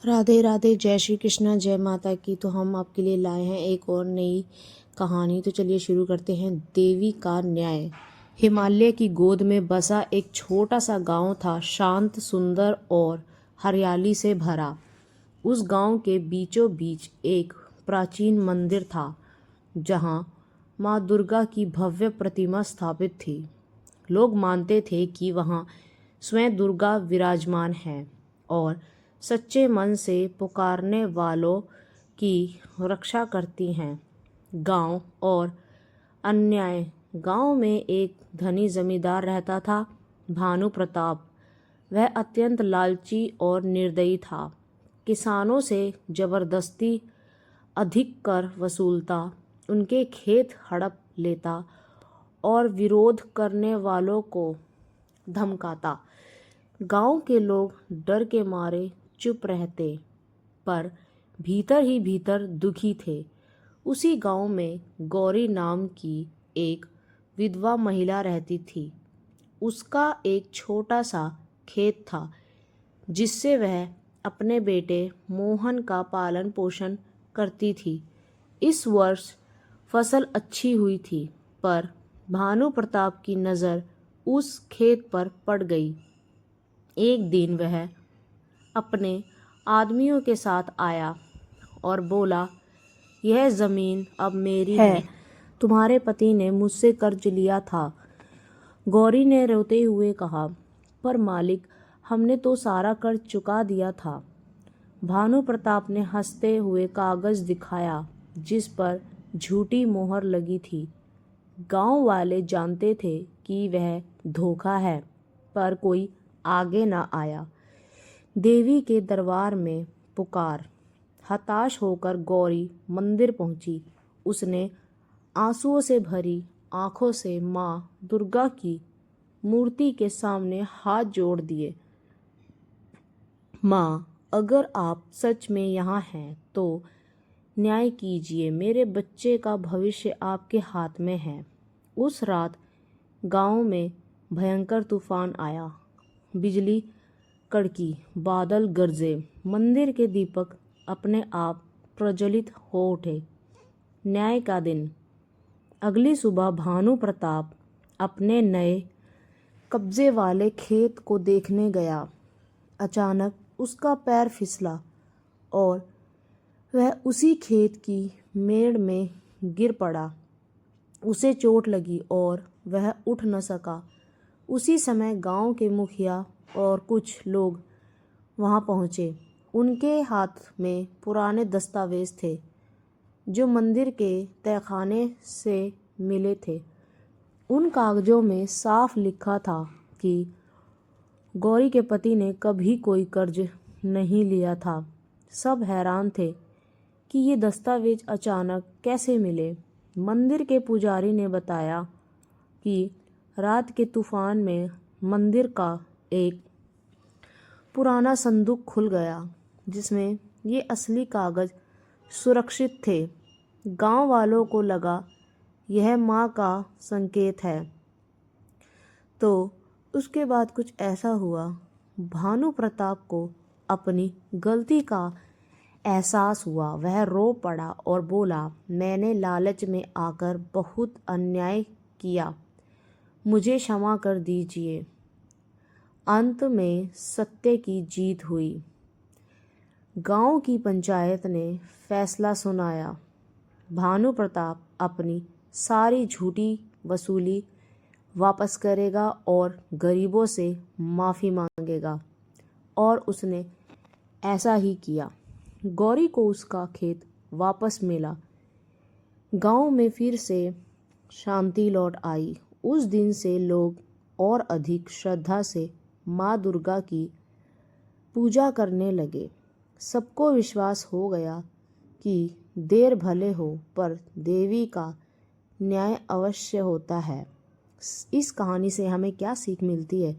राधे राधे, जय श्री कृष्णा, जय माता की। तो हम आपके लिए लाए हैं एक और नई कहानी। तो चलिए शुरू करते हैं। देवी का न्याय। हिमालय की गोद में बसा एक छोटा सा गांव था, शांत, सुंदर और हरियाली से भरा। उस गांव के बीचों बीच एक प्राचीन मंदिर था, जहां माँ दुर्गा की भव्य प्रतिमा स्थापित थी। लोग मानते थे कि वहां स्वयं दुर्गा विराजमान है और सच्चे मन से पुकारने वालों की रक्षा करती हैं। गांव और अन्याय। गांव में एक धनी जमींदार रहता था, भानु प्रताप। वह अत्यंत लालची और निर्दयी था। किसानों से जबरदस्ती अधिक कर वसूलता, उनके खेत हड़प लेता और विरोध करने वालों को धमकाता। गांव के लोग डर के मारे चुप रहते, पर भीतर ही भीतर दुखी थे। उसी गांव में गौरी नाम की एक विधवा महिला रहती थी। उसका एक छोटा सा खेत था, जिससे वह अपने बेटे मोहन का पालन पोषण करती थी। इस वर्ष फसल अच्छी हुई थी, पर भानु प्रताप की नज़र उस खेत पर पड़ गई। एक दिन वह अपने आदमियों के साथ आया और बोला, यह ज़मीन अब मेरी है। तुम्हारे पति ने मुझसे कर्ज लिया था। गौरी ने रोते हुए कहा, पर मालिक, हमने तो सारा कर्ज चुका दिया था। भानु प्रताप ने हंसते हुए कागज दिखाया, जिस पर झूठी मोहर लगी थी। गांव वाले जानते थे कि वह धोखा है, पर कोई आगे न आया। देवी के दरबार में पुकार। हताश होकर गौरी मंदिर पहुंची। उसने आंसुओं से भरी आंखों से माँ दुर्गा की मूर्ति के सामने हाथ जोड़ दिए। माँ, अगर आप सच में यहाँ हैं तो न्याय कीजिए। मेरे बच्चे का भविष्य आपके हाथ में है। उस रात गांव में भयंकर तूफान आया। बिजली कड़की, बादल गरजे, मंदिर के दीपक अपने आप प्रज्वलित हो उठे। न्याय का दिन। अगली सुबह भानु प्रताप अपने नए कब्जे वाले खेत को देखने गया। अचानक उसका पैर फिसला और वह उसी खेत की मेड़ में गिर पड़ा। उसे चोट लगी और वह उठ न सका। उसी समय गांव के मुखिया और कुछ लोग वहां पहुंचे। उनके हाथ में पुराने दस्तावेज थे, जो मंदिर के तहखाने से मिले थे। उन कागजों में साफ लिखा था कि गौरी के पति ने कभी कोई कर्ज नहीं लिया था। सब हैरान थे कि ये दस्तावेज अचानक कैसे मिले। मंदिर के पुजारी ने बताया कि रात के तूफान में मंदिर का एक पुराना संदूक खुल गया, जिसमें ये असली कागज सुरक्षित थे। गांव वालों को लगा यह माँ का संकेत है। तो उसके बाद कुछ ऐसा हुआ। भानु प्रताप को अपनी गलती का एहसास हुआ। वह रो पड़ा और बोला, मैंने लालच में आकर बहुत अन्याय किया, मुझे क्षमा कर दीजिए। अंत में सत्य की जीत हुई। गांव की पंचायत ने फैसला सुनाया। भानु प्रताप अपनी सारी झूठी वसूली वापस करेगा और गरीबों से माफ़ी मांगेगा। और उसने ऐसा ही किया। गौरी को उसका खेत वापस मिला। गांव में फिर से शांति लौट आई। उस दिन से लोग और अधिक श्रद्धा से माँ दुर्गा की पूजा करने लगे। सबको विश्वास हो गया कि देर भले हो, पर देवी का न्याय अवश्य होता है। इस कहानी से हमें क्या सीख मिलती है,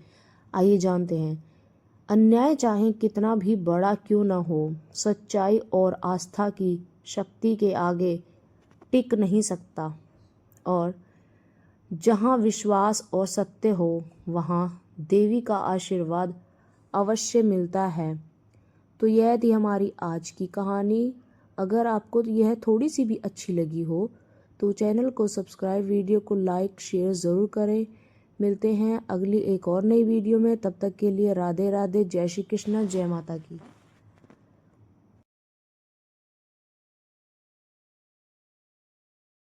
आइए जानते हैं। अन्याय चाहे कितना भी बड़ा क्यों न हो, सच्चाई और आस्था की शक्ति के आगे टिक नहीं सकता। और जहाँ विश्वास और सत्य हो, वहाँ देवी का आशीर्वाद अवश्य मिलता है। तो यह थी हमारी आज की कहानी। अगर आपको यह थोड़ी सी भी अच्छी लगी हो तो चैनल को सब्सक्राइब, वीडियो को लाइक शेयर ज़रूर करें। मिलते हैं अगली एक और नई वीडियो में। तब तक के लिए राधे राधे, जय श्री कृष्ण, जय माता की।